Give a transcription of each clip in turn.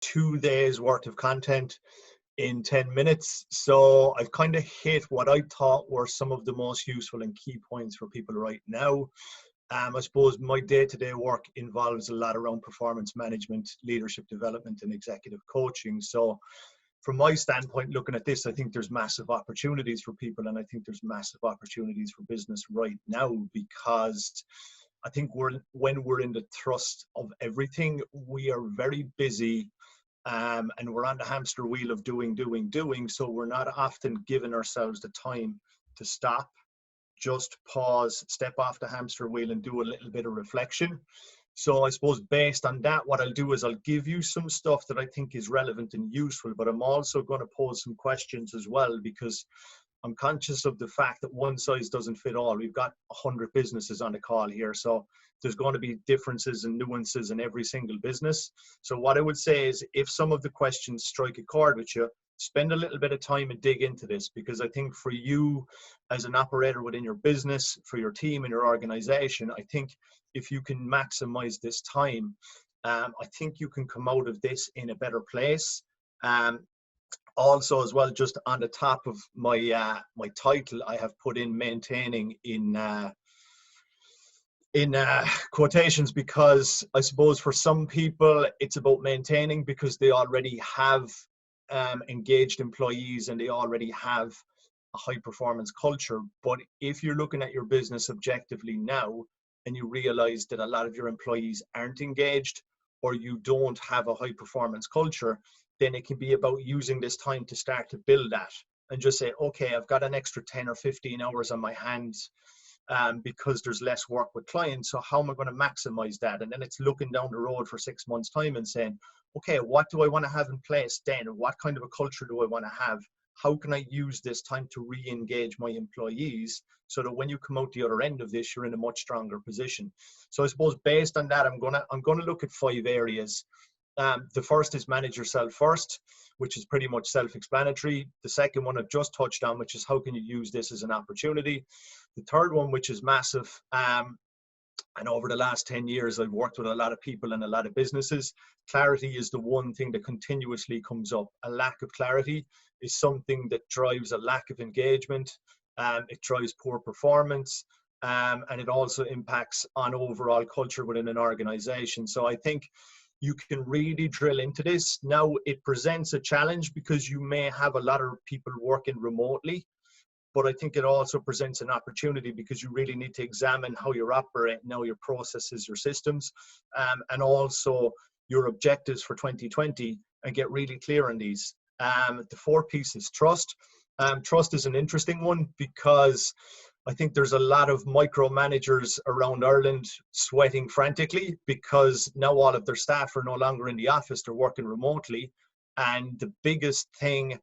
2 days worth of content in 10 minutes. So I've kind of hit what I thought were some of the most useful and key points for people right now. I suppose my day-to-day work involves a lot around performance management, leadership development, and executive coaching. So from my standpoint, looking at this, I think there's massive opportunities for people, and I think there's massive opportunities for business right now, because I think when we're in the thrust of everything, we are very busy, and we're on the hamster wheel of doing. So we're not often giving ourselves the time to stop, just pause, step off the hamster wheel and do a little bit of reflection. So I suppose based on that, what I'll do is I'll give you some stuff that I think is relevant and useful, but I'm also going to pose some questions as well, because I'm conscious of the fact that one size doesn't fit all. We've got 100 businesses on the call here, so there's going to be differences and nuances in every single business. So what I would say is, if some of the questions strike a chord with you, spend a little bit of time and dig into this, because I think for you as an operator within your business, for your team and your organization, I think if you can maximize this time, I think you can come out of this in a better place. Also as well, just on the top of my my title, I have put in maintaining in quotations, because I suppose for some people it's about maintaining because they already have engaged employees and they already have a high performance culture. But if you're looking at your business objectively now and you realize that a lot of your employees aren't engaged, or you don't have a high performance culture, then it can be about using this time to start to build that, and just say, okay, I've got an extra 10 or 15 hours on my hands because there's less work with clients. So how am I going to maximize that? And then it's looking down the road for 6 months' time and saying, okay, what do I want to have in place then? What kind of a culture do I want to have? How can I use this time to re-engage my employees so that when you come out the other end of this, you're in a much stronger position? So I suppose based on that, I'm gonna look at 5 areas. The first is manage yourself first, which is pretty much self-explanatory. The second one I've just touched on, which is how can you use this as an opportunity. The third one, which is massive, and over the last 10 years, I've worked with a lot of people and a lot of businesses. Clarity is the one thing that continuously comes up. A lack of clarity is something that drives a lack of engagement. It drives poor performance, and it also impacts on overall culture within an organization. So I think you can really drill into this. Now, it presents a challenge because you may have a lot of people working remotely, but I think it also presents an opportunity because you really need to examine how you're operating now, your processes, your systems, and also your objectives for 2020, and get really clear on these. The fourth piece is trust. Trust is an interesting one because I think there's a lot of micromanagers around Ireland sweating frantically because now all of their staff are no longer in the office, they're working remotely. And the biggest thing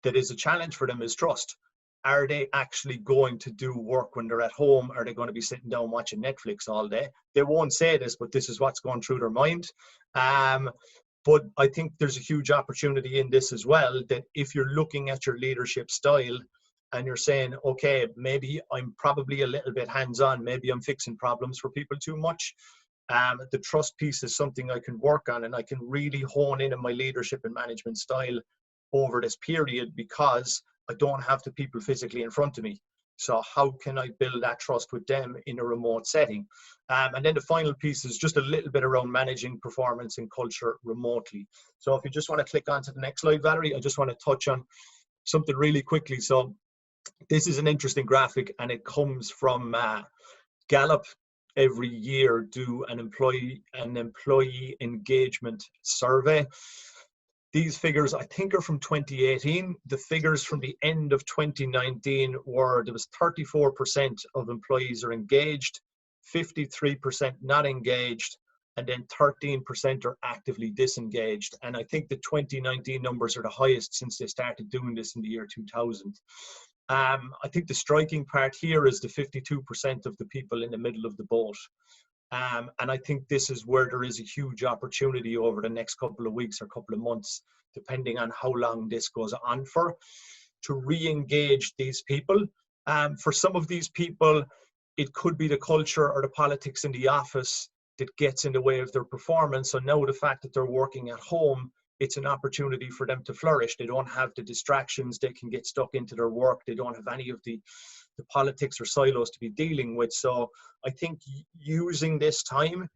that is a challenge for them is trust. Are they actually going to do work when they're at home? Are they going to be sitting down watching Netflix all day? They won't say this, but this is what's going through their mind. But I think there's a huge opportunity in this as well, that if you're looking at your leadership style and you're saying, okay, maybe I'm probably a little bit hands-on, maybe I'm fixing problems for people too much. The trust piece is something I can work on, and I can really hone in on my leadership and management style over this period because I don't have the people physically in front of me. So how can I build that trust with them in a remote setting? And then the final piece is just a little bit around managing performance and culture remotely. So if you just want to click on to the next slide, Valerie, I just want to touch on something really quickly. So this is an interesting graphic, and it comes from Gallup. Every year do an employee engagement survey. These figures, I think, are from 2018. The figures from the end of 2019 were, there was 34% of employees are engaged, 53% not engaged, and then 13% are actively disengaged. And I think the 2019 numbers are the highest since they started doing this in the year 2000. I think the striking part here is the 52% of the people in the middle of the boat. And I think this is where there is a huge opportunity over the next couple of weeks or couple of months, depending on how long this goes on for, to re-engage these people. For some of these people, it could be the culture or the politics in the office that gets in the way of their performance. So now the fact that they're working at home it's an opportunity for them to flourish. They don't have the distractions. They can get stuck into their work. They don't have any of the politics or silos to be dealing with. So I think using this time,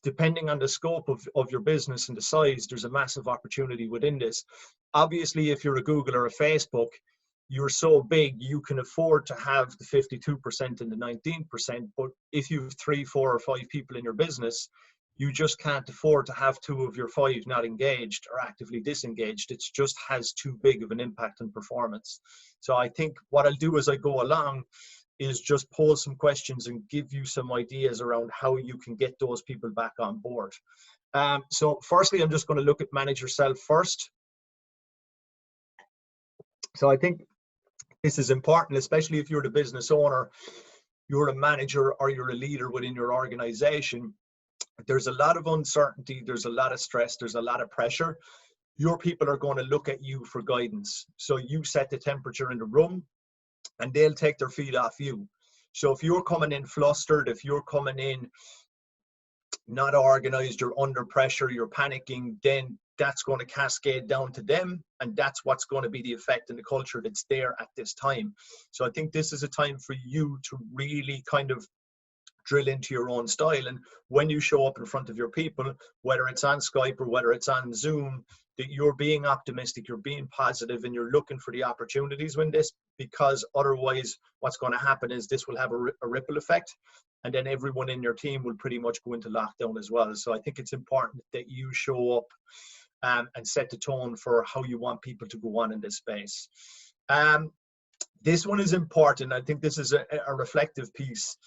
depending on the scope of your business and the size, there's a massive opportunity within this. Obviously, if you're a Google or a Facebook, you're so big, you can afford to have the 52% and the 19%. But if you have 3, 4, or 5 people in your business, you just can't afford to have 2 of your 5 not engaged or actively disengaged. It just has too big of an impact on performance. So I think what I'll do as I go along is just pose some questions and give you some ideas around how you can get those people back on board. So firstly, I'm just going to look at manage yourself first. So I think this is important, especially if you're the business owner, you're a manager, or you're a leader within your organization. There's a lot of uncertainty, there's a lot of stress, there's a lot of pressure. Your people are going to look at you for guidance. So you set the temperature in the room, and they'll take their feet off you. So if you're coming in flustered, if you're coming in not organized, you're under pressure, you're panicking, then that's going to cascade down to them, and that's what's going to be the effect in the culture that's there at this time. So I think this is a time for you to really kind of drill into your own style. And when you show up in front of your people, whether it's on Skype or whether it's on Zoom, that you're being optimistic, you're being positive, and you're looking for the opportunities in this, because otherwise what's going to happen is this will have a ripple effect, and then everyone in your team will pretty much go into lockdown as well. So I think it's important that you show up and set the tone for how you want people to go on in this space. This one is important. I think this is a reflective piece,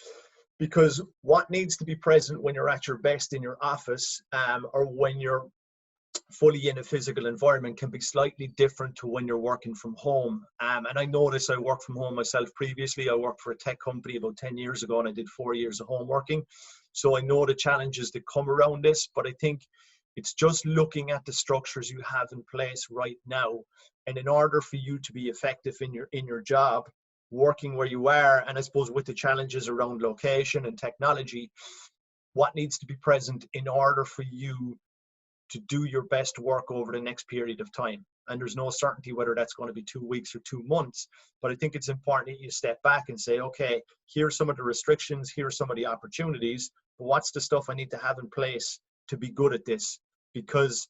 because what needs to be present when you're at your best in your office or when you're fully in a physical environment can be slightly different to when you're working from home. And I noticed I worked from home myself previously. I worked for a tech company about 10 years ago, and I did 4 years of home working. So I know the challenges that come around this, but I think it's just looking at the structures you have in place right now. And in order for you to be effective in your job, working where you are, and I suppose with the challenges around location and technology, what needs to be present in order for you to do your best work over the next period of time. And there's no certainty whether that's going to be 2 weeks or 2 months, but I think it's important that you step back and say, okay, here's some of the restrictions, here's some of the opportunities, but what's the stuff I need to have in place to be good at this? Because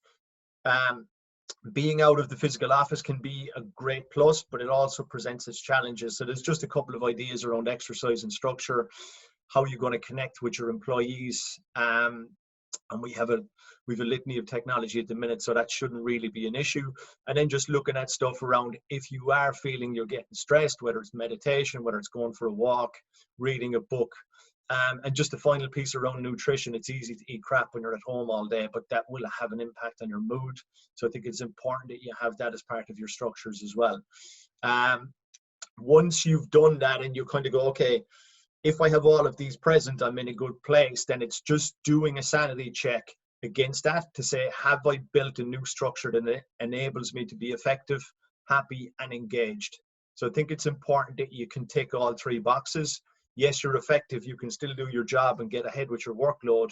being out of the physical office can be a great plus, but it also presents its challenges. So there's just a couple of ideas around exercise and structure, how you're going to connect with your employees. And we have a litany of technology at the minute, so that shouldn't really be an issue. And then just looking at stuff around, if you are feeling you're getting stressed, whether it's meditation, whether it's going for a walk, reading a book. And just the final piece around nutrition, it's easy to eat crap when you're at home all day, but that will have an impact on your mood. So I think it's important that you have that as part of your structures as well. Once you've done that and you kind of go, okay, if I have all of these present, I'm in a good place, then it's just doing a sanity check against that to say, have I built a new structure that enables me to be effective, happy, and engaged? So I think it's important that you can tick all 3 boxes. Yes, you're effective, you can still do your job and get ahead with your workload,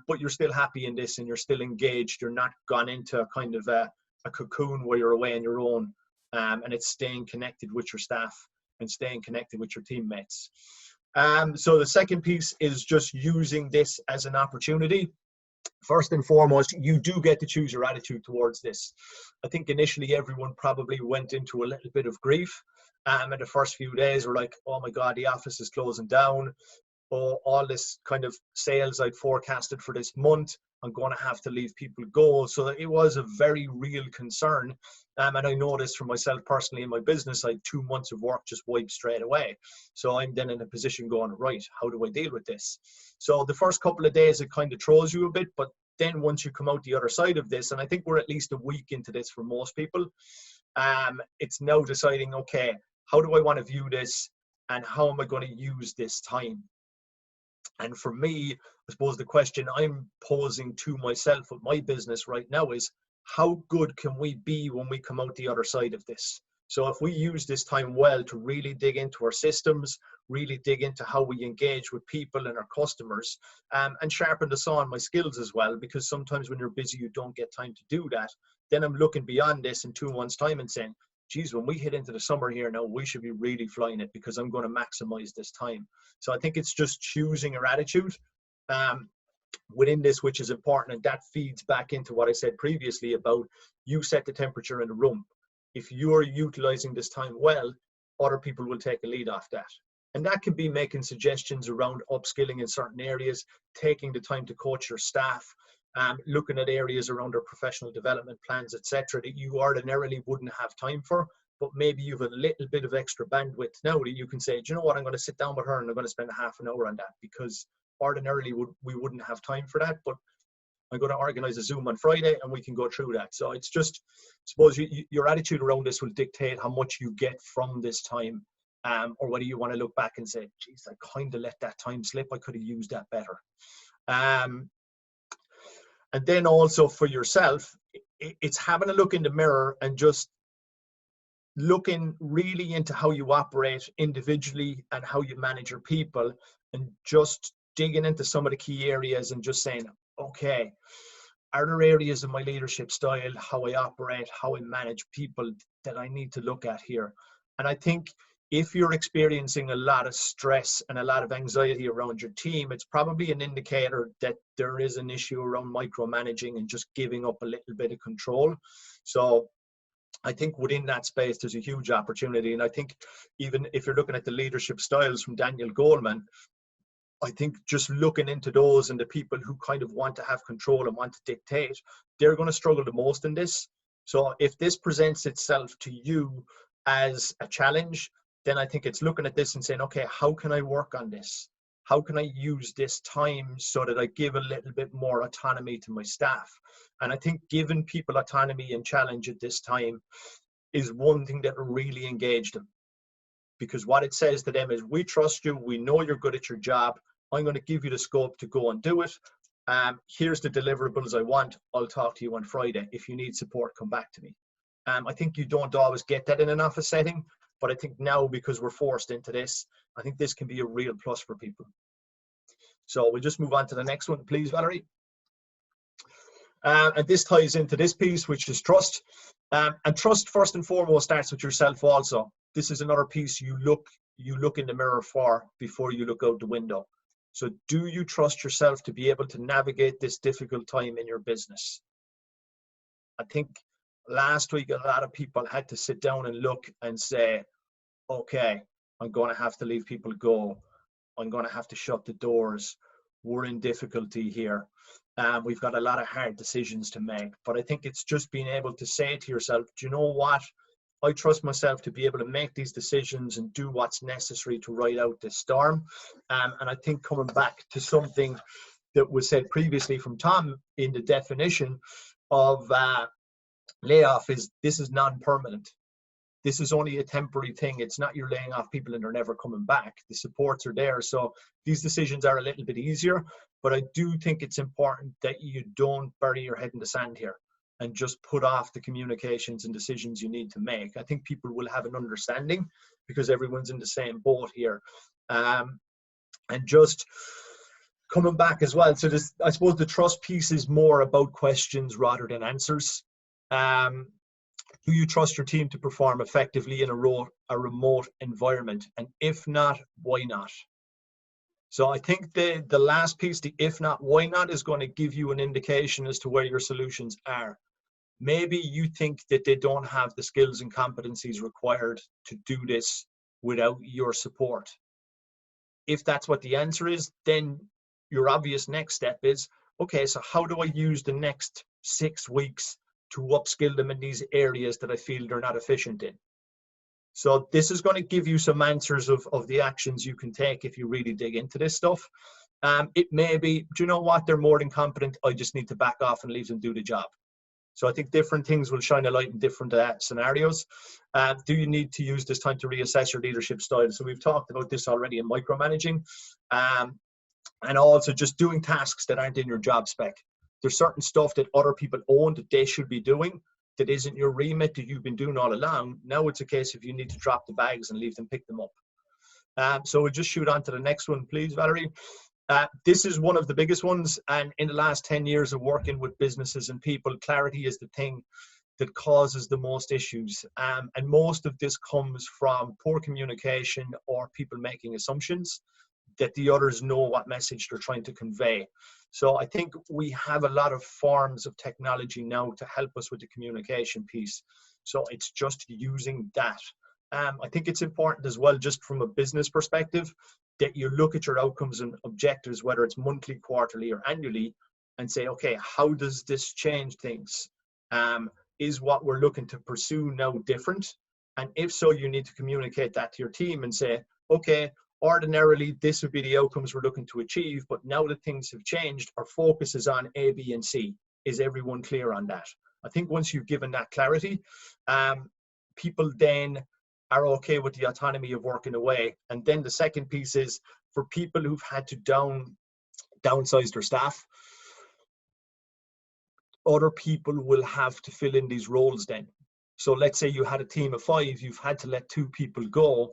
but you're still happy in this and you're still engaged. You're not gone into a kind of a cocoon where you're away on your own, and it's staying connected with your staff and staying connected with your teammates. So the second piece is just using this as an opportunity. First and foremost, you do get to choose your attitude towards this. I think initially everyone probably went into a little bit of grief. In the first few days, we're like, oh my God, the office is closing down. Oh, all this kind of sales I'd forecasted for this month, I'm going to have to leave people go. So it was a very real concern. And I noticed for myself personally in my business, I had 2 months of work just wiped straight away. So I'm then in a position going, right, how do I deal with this? So the first couple of days, it kind of throws you a bit, but then once you come out the other side of this, and I think we're at least a week into this for most people, it's now deciding, okay, how do I want to view this and how am I going to use this time? And for me, I suppose the question I'm posing to myself with my business right now is, how good can we be when we come out the other side of this? So if we use this time well to really dig into our systems, really dig into how we engage with people and our customers, and sharpen the saw on my skills as well, because sometimes when you're busy, you don't get time to do that. Then I'm looking beyond this in 2 months' time and saying, geez, when we hit into the summer here now, we should be really flying it because I'm going to maximize this time. So I think it's just choosing your attitude within this, which is important. And that feeds back into what I said previously about you set the temperature in the room. If you're utilizing this time well, other people will take a lead off that. And that can be making suggestions around upskilling in certain areas, taking the time to coach your staff, looking at areas around their professional development plans, etc., that you ordinarily wouldn't have time for, but maybe you have a little bit of extra bandwidth now that you can say, do you know what, I'm going to sit down with her and I'm going to spend a half an hour on that, because ordinarily we wouldn't have time for that, but I'm going to organize a Zoom on Friday and we can go through that. So it's just, I suppose your attitude around this will dictate how much you get from this time, or whether you want to look back and say, geez, I kind of let that time slip. I could have used that better. And then also for yourself, it's having a look in the mirror and just looking really into how you operate individually and how you manage your people, and just digging into some of the key areas and just saying, okay, are there areas of my leadership style, how I operate, how I manage people that I need to look at here? And I think if you're experiencing a lot of stress and a lot of anxiety around your team, it's probably an indicator that there is an issue around micromanaging and just giving up a little bit of control. So I think within that space, there's a huge opportunity. And I think even if you're looking at the leadership styles from Daniel Goleman, I think just looking into those and the people who kind of want to have control and want to dictate, they're going to struggle the most in this. So if this presents itself to you as a challenge, then I think it's looking at this and saying, okay, how can I work on this? How can I use this time so that I give a little bit more autonomy to my staff? And I think giving people autonomy and challenge at this time is one thing that will really engage them. Because what it says to them is, we trust you, we know you're good at your job, I'm going to give you the scope to go and do it. Here's the deliverables I want, I'll talk to you on Friday. If you need support, come back to me. I think you don't always get that in an office setting, but I think now, because we're forced into this, I think this can be a real plus for people. So we'll just move on to the next one, please, Valerie. And this ties into this piece, which is trust. And trust, first and foremost, starts with yourself also. This is another piece you look in the mirror for before you look out the window. So do you trust yourself to be able to navigate this difficult time in your business? I think last week, a lot of people had to sit down and look and say, okay, I'm going to have to leave people go. I'm going to have to shut the doors. We're in difficulty here. We've got a lot of hard decisions to make. But I think it's just being able to say to yourself, do you know what? I trust myself to be able to make these decisions and do what's necessary to ride out this storm. And I think coming back to something that was said previously from Tom in the definition of layoff, is this is non-permanent. This is only a temporary thing. It's not you're laying off people and they're never coming back. The supports are there. So these decisions are a little bit easier, but I do think it's important that you don't bury your head in the sand here and just put off the communications and decisions you need to make. I think people will have an understanding because everyone's in the same boat here. And just coming back as well. So this, I suppose the trust piece is more about questions rather than answers. Do you trust your team to perform effectively in a remote environment? And if not, why not? So I think the last piece, the if not, why not, is going to give you an indication as to where your solutions are. Maybe you think that they don't have the skills and competencies required to do this without your support. If that's what the answer is, then your obvious next step is, okay, so how do I use the next 6 weeks to upskill them in these areas that I feel they're not efficient in? So this is going to give you some answers of the actions you can take if you really dig into this stuff. It may be, do you know what, they're more than competent, I just need to back off and leave them do the job. So I think different things will shine a light in different scenarios. Do you need to use this time to reassess your leadership style? So we've talked about this already in micromanaging, and also just doing tasks that aren't in your job spec. There's certain stuff that other people own that they should be doing, that isn't your remit that you've been doing all along. Now it's a case of you need to drop the bags and leave them pick them up. So we'll just shoot on to the next one, please, Valerie. This is one of the biggest ones, and in the last 10 years of working with businesses and people, clarity is the thing that causes the most issues. And most of this comes from poor communication or people making assumptions that the others know what message they're trying to convey. So I think we have a lot of forms of technology now to help us with the communication piece. So it's just using that. I think it's important as well, just from a business perspective, that you look at your outcomes and objectives, whether it's monthly, quarterly, or annually, and say, okay, how does this change things? Is what we're looking to pursue now different? And if so, you need to communicate that to your team and say, okay, ordinarily, this would be the outcomes we're looking to achieve, but now that things have changed, our focus is on A, B, and C. Is everyone clear on that? I think once you've given that clarity, people then are okay with the autonomy of working away. And then the second piece is for people who've had to downsize their staff, other people will have to fill in these roles then. So let's say you had a team of 5, you've had to let 2 people go.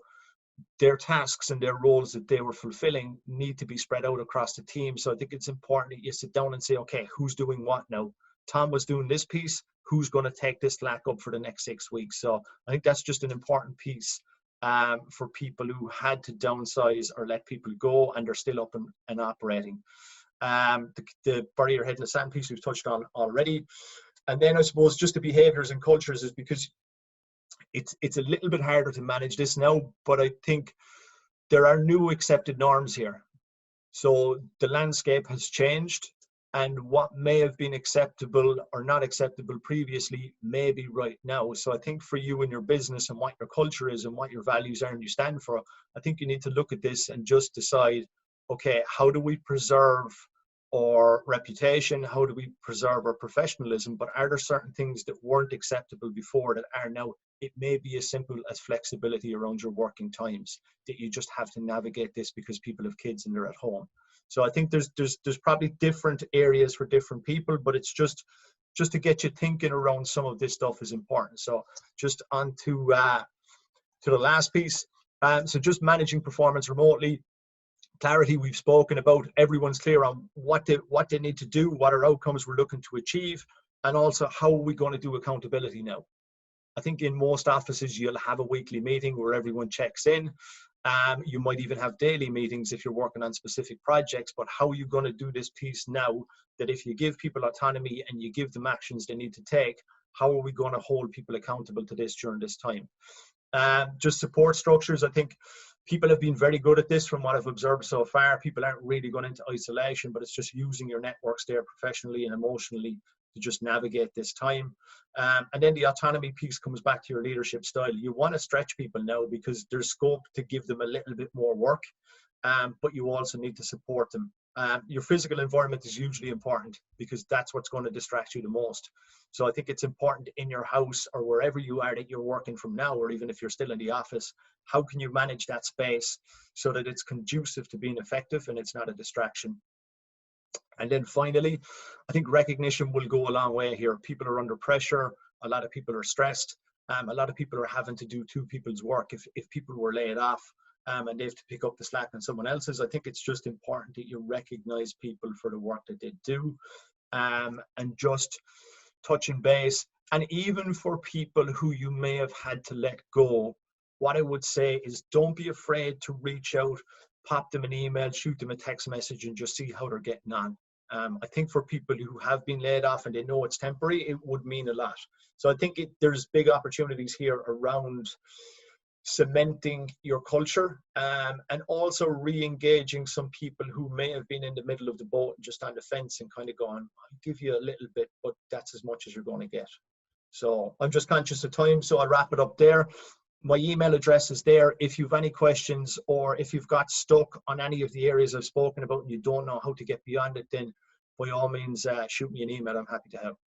Their tasks and their roles that they were fulfilling need to be spread out across the team. So I think it's important that you sit down and say, okay, who's doing what now? Tom was doing this piece. Who's going to take this slack up for the next 6 weeks? So I think that's just an important piece for people who had to downsize or let people go and they're still up and operating. The bury your head in the sand piece we've touched on already. And then I suppose just the behaviors and cultures is because it's a little bit harder to manage this now, but I think there are new accepted norms here. So the landscape has changed, and what may have been acceptable or not acceptable previously may be right now. So I think for you and your business and what your culture is and what your values are and you stand for, I think you need to look at this and just decide, okay, how do we preserve our reputation? How do we preserve our professionalism? But are there certain things that weren't acceptable before that are now? It may be as simple as flexibility around your working times, that you just have to navigate this because people have kids and they're at home. So I think there's probably different areas for different people, but it's just to get you thinking around some of this stuff is important. So just on to the last piece. So just managing performance remotely. Clarity we've spoken about. Everyone's clear on what they need to do, what our outcomes we're looking to achieve, and also how are we going to do accountability now. I think in most offices you'll have a weekly meeting where everyone checks in. You might even have daily meetings if you're working on specific projects, but how are you going to do this piece now that if you give people autonomy and you give them actions they need to take, how are we going to hold people accountable to this during this time? Just support structures. I think people have been very good at this from what I've observed so far. People aren't really going into isolation, but it's just using your networks there professionally and emotionally to just navigate this time. And then the autonomy piece comes back to your leadership style. You want to stretch people now because there's scope to give them a little bit more work, but you also need to support them. Your physical environment is hugely important because that's what's going to distract you the most. So I think it's important in your house or wherever you are that you're working from now, or even if you're still in the office, how can you manage that space so that it's conducive to being effective and it's not a distraction? And then finally, I think recognition will go a long way here. People are under pressure. A lot of people are stressed. A lot of people are having to do 2 people's work. If people were laid off and they have to pick up the slack on someone else's, I think it's just important that you recognize people for the work that they do, and just touching base. And even for people who you may have had to let go, what I would say is don't be afraid to reach out, pop them an email, shoot them a text message, and just see how they're getting on. I think for people who have been laid off and they know it's temporary, it would mean a lot. So I think there's big opportunities here around cementing your culture, and also re-engaging some people who may have been in the middle of the boat and just on the fence and kind of going, I'll give you a little bit, but that's as much as you're going to get. So I'm just conscious of time, so I'll wrap it up there. My email address is there. If you've any questions or if you've got stuck on any of the areas I've spoken about and you don't know how to get beyond it, then by all means, shoot me an email. I'm happy to help.